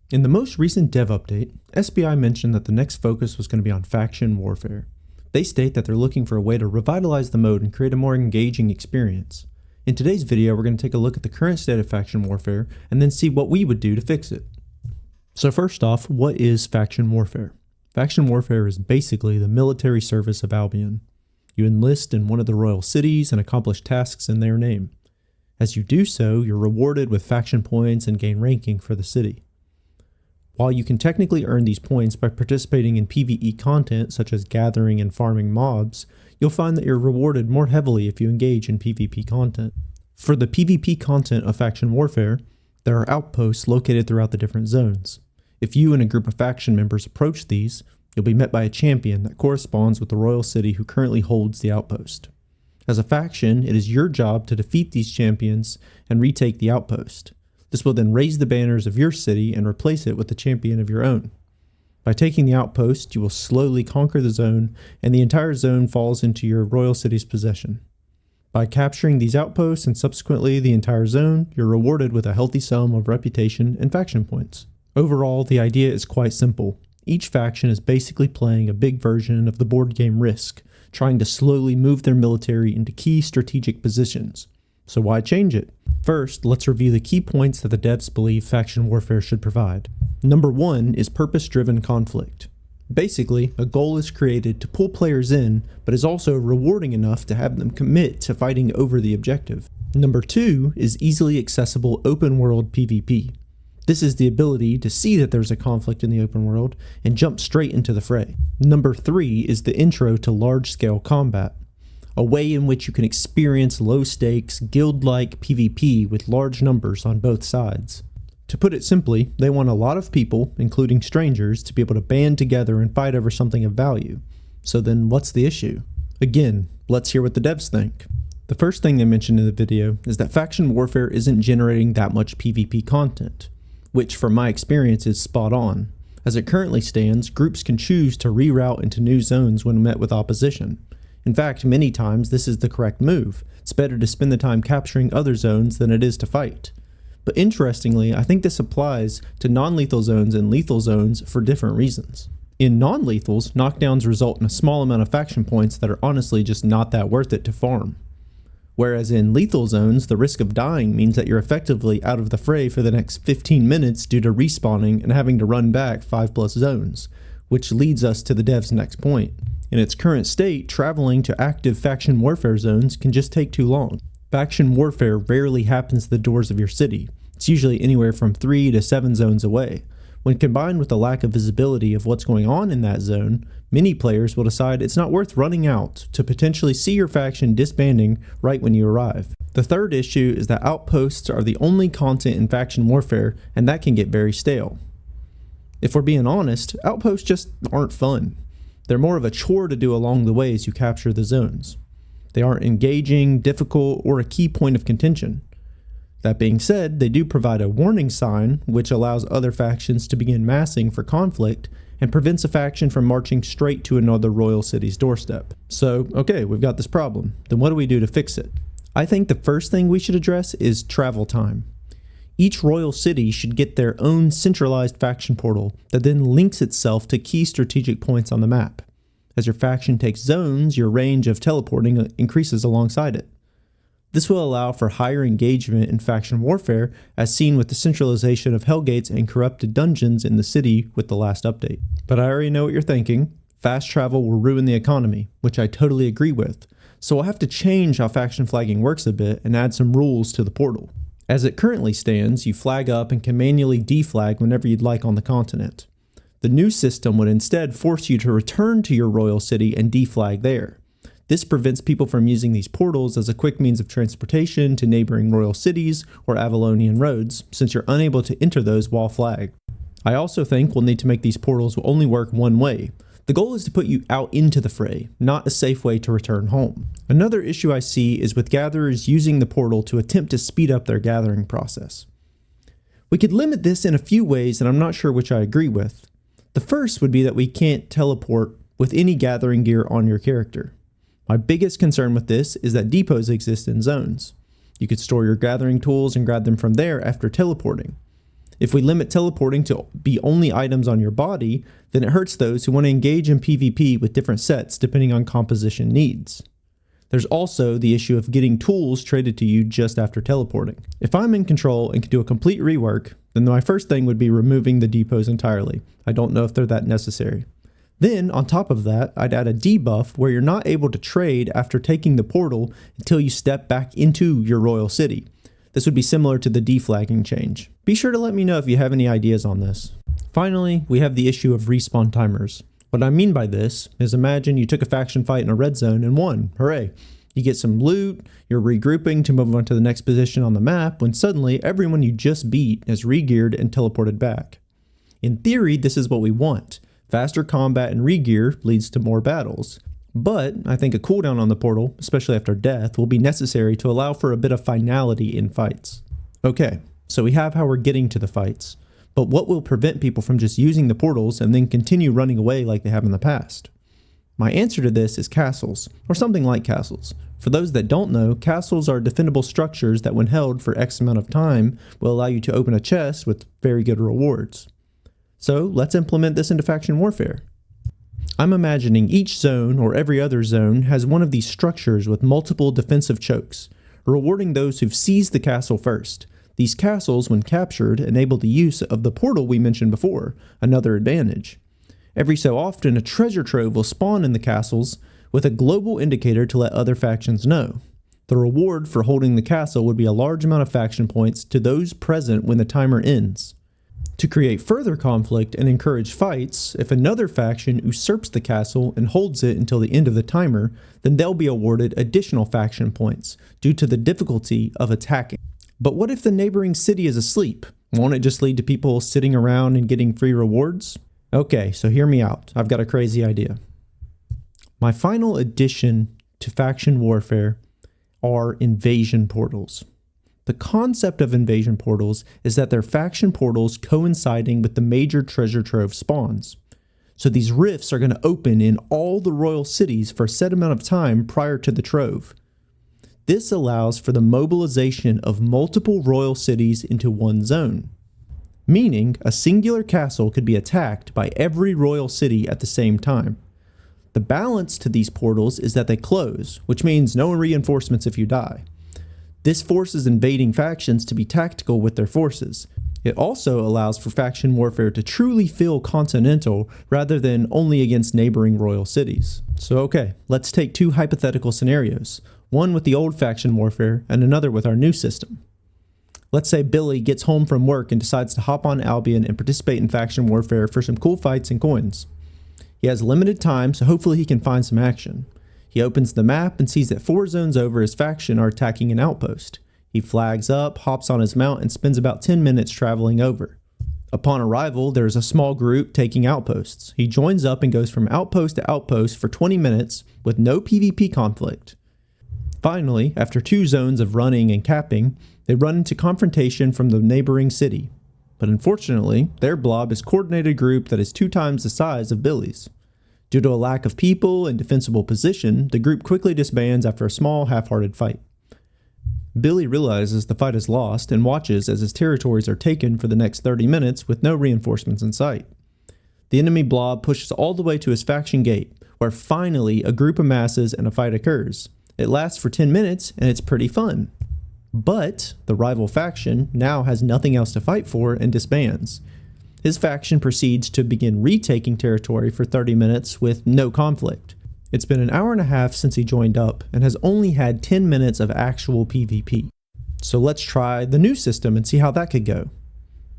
In the most recent dev update, SBI mentioned that the next focus was going to be on faction warfare. They state that they're looking for a way to revitalize the mode and create a more engaging experience. In today's video, we're going to take a look at the current state of faction warfare and then see what we would do to fix it. So first off, what is faction warfare? Faction warfare is basically the military service of Albion. You enlist in one of the royal cities and accomplish tasks in their name. As you do so, you're rewarded with faction points and gain ranking for the city. While you can technically earn these points by participating in PvE content such as gathering and farming mobs, you'll find that you're rewarded more heavily if you engage in PvP content. For the PvP content of faction warfare, there are outposts located throughout the different zones. If you and a group of faction members approach these, you'll be met by a champion that corresponds with the royal city who currently holds the outpost. As a faction, it is your job to defeat these champions and retake the outpost. This will then raise the banners of your city and replace it with a champion of your own. By taking the outpost, you will slowly conquer the zone, and the entire zone falls into your royal city's possession. By capturing these outposts and subsequently the entire zone, you're rewarded with a healthy sum of reputation and faction points. Overall, the idea is quite simple. Each faction is basically playing a big version of the board game Risk, trying to slowly move their military into key strategic positions. So why change it? First, let's review the key points that the devs believe faction warfare should provide. Number 1 is purpose-driven conflict. Basically, a goal is created to pull players in, but is also rewarding enough to have them commit to fighting over the objective. Number 2 is easily accessible open-world PvP. This is the ability to see that there's a conflict in the open world and jump straight into the fray. Number 3 is the intro to large-scale combat, a way in which you can experience low-stakes, guild-like PvP with large numbers on both sides. To put it simply, they want a lot of people, including strangers, to be able to band together and fight over something of value. So then what's the issue? Again, let's hear what the devs think. The first thing they mentioned in the video is that faction warfare isn't generating that much PvP content, which from my experience is spot on. As it currently stands, groups can choose to reroute into new zones when met with opposition. In fact, many times this is the correct move. It's better to spend the time capturing other zones than it is to fight. But interestingly, I think this applies to non-lethal zones and lethal zones for different reasons. In non-lethals, knockdowns result in a small amount of faction points that are honestly just not that worth it to farm. Whereas in lethal zones, the risk of dying means that you're effectively out of the fray for the next 15 minutes due to respawning and having to run back 5+ zones, which leads us to the devs' next point. In its current state, traveling to active faction warfare zones can just take too long. Faction warfare rarely happens at the doors of your city. It's usually anywhere from 3 to 7 zones away. When combined with the lack of visibility of what's going on in that zone, many players will decide it's not worth running out to potentially see your faction disbanding right when you arrive. The third issue is that outposts are the only content in faction warfare, and that can get very stale. If we're being honest, outposts just aren't fun. They're more of a chore to do along the way as you capture the zones. They aren't engaging, difficult, or a key point of contention. That being said, they do provide a warning sign, which allows other factions to begin massing for conflict and prevents a faction from marching straight to another royal city's doorstep. So, okay, we've got this problem. Then what do we do to fix it? I think the first thing we should address is travel time. Each royal city should get their own centralized faction portal that then links itself to key strategic points on the map. As your faction takes zones, your range of teleporting increases alongside it. This will allow for higher engagement in faction warfare, as seen with the centralization of Hellgates and corrupted dungeons in the city with the last update. But I already know what you're thinking. Fast travel will ruin the economy, which I totally agree with. So I'll have to change how faction flagging works a bit and add some rules to the portal. As it currently stands, you flag up and can manually deflag whenever you'd like on the continent. The new system would instead force you to return to your royal city and deflag there. This prevents people from using these portals as a quick means of transportation to neighboring royal cities or Avalonian roads, since you're unable to enter those while flagged. I also think we'll need to make these portals only work one way. The goal is to put you out into the fray, not a safe way to return home. Another issue I see is with gatherers using the portal to attempt to speed up their gathering process. We could limit this in a few ways, and I'm not sure which I agree with. The first would be that we can't teleport with any gathering gear on your character. My biggest concern with this is that depots exist in zones. You could store your gathering tools and grab them from there after teleporting. If we limit teleporting to be only items on your body, then it hurts those who want to engage in PvP with different sets depending on composition needs. There's also the issue of getting tools traded to you just after teleporting. If I'm in control and can do a complete rework, then my first thing would be removing the depots entirely. I don't know if they're that necessary. Then, on top of that, I'd add a debuff where you're not able to trade after taking the portal until you step back into your royal city. This would be similar to the deflagging change. Be sure to let me know if you have any ideas on this. Finally, we have the issue of respawn timers. What I mean by this is imagine you took a faction fight in a red zone and won. Hooray! You get some loot, you're regrouping to move on to the next position on the map when suddenly everyone you just beat is re-geared and teleported back. In theory, this is what we want. Faster combat and re-gear leads to more battles. But I think a cooldown on the portal, especially after death, will be necessary to allow for a bit of finality in fights. Okay, so we have how we're getting to the fights. But what will prevent people from just using the portals and then continue running away like they have in the past? My answer to this is castles, or something like castles. For those that don't know, castles are defendable structures that when held for X amount of time will allow you to open a chest with very good rewards. So let's implement this into faction warfare. I'm imagining each zone or every other zone has one of these structures with multiple defensive chokes, rewarding those who've seized the castle first. These castles, when captured, enable the use of the portal we mentioned before, another advantage. Every so often, a treasure trove will spawn in the castles with a global indicator to let other factions know. The reward for holding the castle would be a large amount of faction points to those present when the timer ends. To create further conflict and encourage fights, if another faction usurps the castle and holds it until the end of the timer, then they'll be awarded additional faction points due to the difficulty of attacking. But what if the neighboring city is asleep? Won't it just lead to people sitting around and getting free rewards? Okay, so hear me out. I've got a crazy idea. My final addition to faction warfare are invasion portals. The concept of invasion portals is that they're faction portals coinciding with the major treasure trove spawns. So these rifts are going to open in all the royal cities for a set amount of time prior to the trove. This allows for the mobilization of multiple royal cities into one zone, meaning a singular castle could be attacked by every royal city at the same time. The balance to these portals is that they close, which means no reinforcements if you die. This forces invading factions to be tactical with their forces. It also allows for faction warfare to truly feel continental rather than only against neighboring royal cities. So okay, let's take two hypothetical scenarios, one with the old faction warfare and another with our new system. Let's say Billy gets home from work and decides to hop on Albion and participate in faction warfare for some cool fights and coins. He has limited time, so hopefully he can find some action. He opens the map and sees that 4 zones over his faction are attacking an outpost. He flags up, hops on his mount, and spends about 10 minutes traveling over. Upon arrival, there is a small group taking outposts. He joins up and goes from outpost to outpost for 20 minutes with no PvP conflict. Finally, after 2 zones of running and capping, they run into confrontation from the neighboring city. But unfortunately, their blob is a coordinated group that is 2 times the size of Billy's. Due to a lack of people and defensible position, the group quickly disbands after a small, half-hearted fight. Billy realizes the fight is lost and watches as his territories are taken for the next 30 minutes with no reinforcements in sight. The enemy blob pushes all the way to his faction gate, where finally a group amasses and a fight occurs. It lasts for 10 minutes and it's pretty fun. But the rival faction now has nothing else to fight for and disbands. His faction proceeds to begin retaking territory for 30 minutes with no conflict. It's been an hour and a half since he joined up and has only had 10 minutes of actual PvP. So let's try the new system and see how that could go.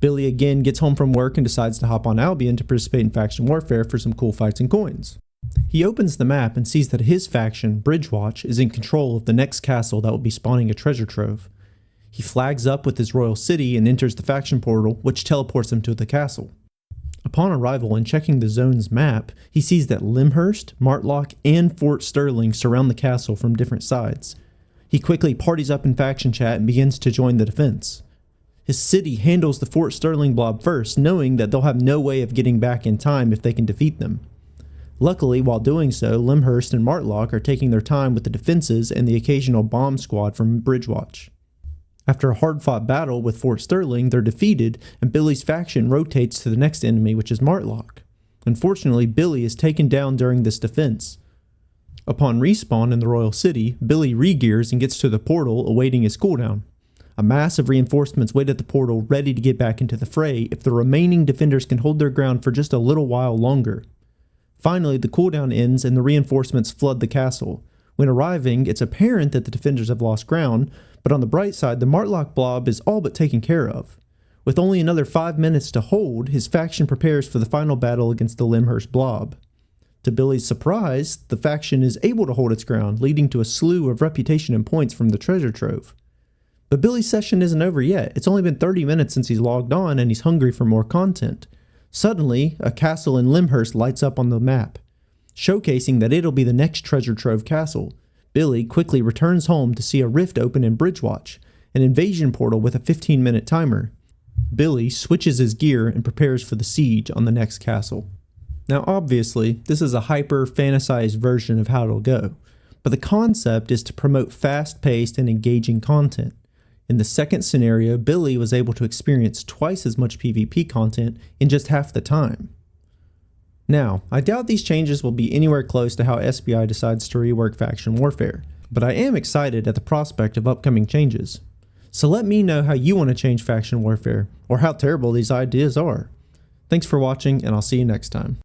Billy again gets home from work and decides to hop on Albion to participate in faction warfare for some cool fights and coins. He opens the map and sees that his faction, Bridgewatch, is in control of the next castle that will be spawning a treasure trove. He flags up with his royal city and enters the faction portal, which teleports him to the castle. Upon arrival and checking the zone's map, he sees that Lyndhurst, Martlock, and Fort Sterling surround the castle from different sides. He quickly parties up in faction chat and begins to join the defense. His city handles the Fort Sterling blob first, knowing that they'll have no way of getting back in time if they can defeat them. Luckily, while doing so, Lyndhurst and Martlock are taking their time with the defenses and the occasional bomb squad from Bridgewatch. After a hard-fought battle with Fort Sterling, they're defeated, and Billy's faction rotates to the next enemy, which is Martlock. Unfortunately, Billy is taken down during this defense. Upon respawn in the Royal City, Billy re-gears and gets to the portal awaiting his cooldown. A mass of reinforcements wait at the portal ready to get back into the fray if the remaining defenders can hold their ground for just a little while longer. Finally, the cooldown ends and the reinforcements flood the castle. When arriving, it's apparent that the defenders have lost ground, but on the bright side, the Martlock blob is all but taken care of. With only another 5 minutes to hold, his faction prepares for the final battle against the Limhurst blob. To Billy's surprise, the faction is able to hold its ground, leading to a slew of reputation and points from the treasure trove. But Billy's session isn't over yet. It's only been 30 minutes since he's logged on and he's hungry for more content. Suddenly, a castle in Limhurst lights up on the map, showcasing that it'll be the next treasure trove castle. Billy quickly returns home to see a rift open in Bridgewatch, an invasion portal with a 15-minute timer. Billy switches his gear and prepares for the siege on the next castle. Now obviously, this is a hyper-fantasized version of how it'll go, but the concept is to promote fast-paced and engaging content. In the second scenario, Billy was able to experience twice as much PvP content in just half the time. Now, I doubt these changes will be anywhere close to how SBI decides to rework faction warfare, but I am excited at the prospect of upcoming changes. So let me know how you want to change faction warfare, or how terrible these ideas are. Thanks for watching, and I'll see you next time.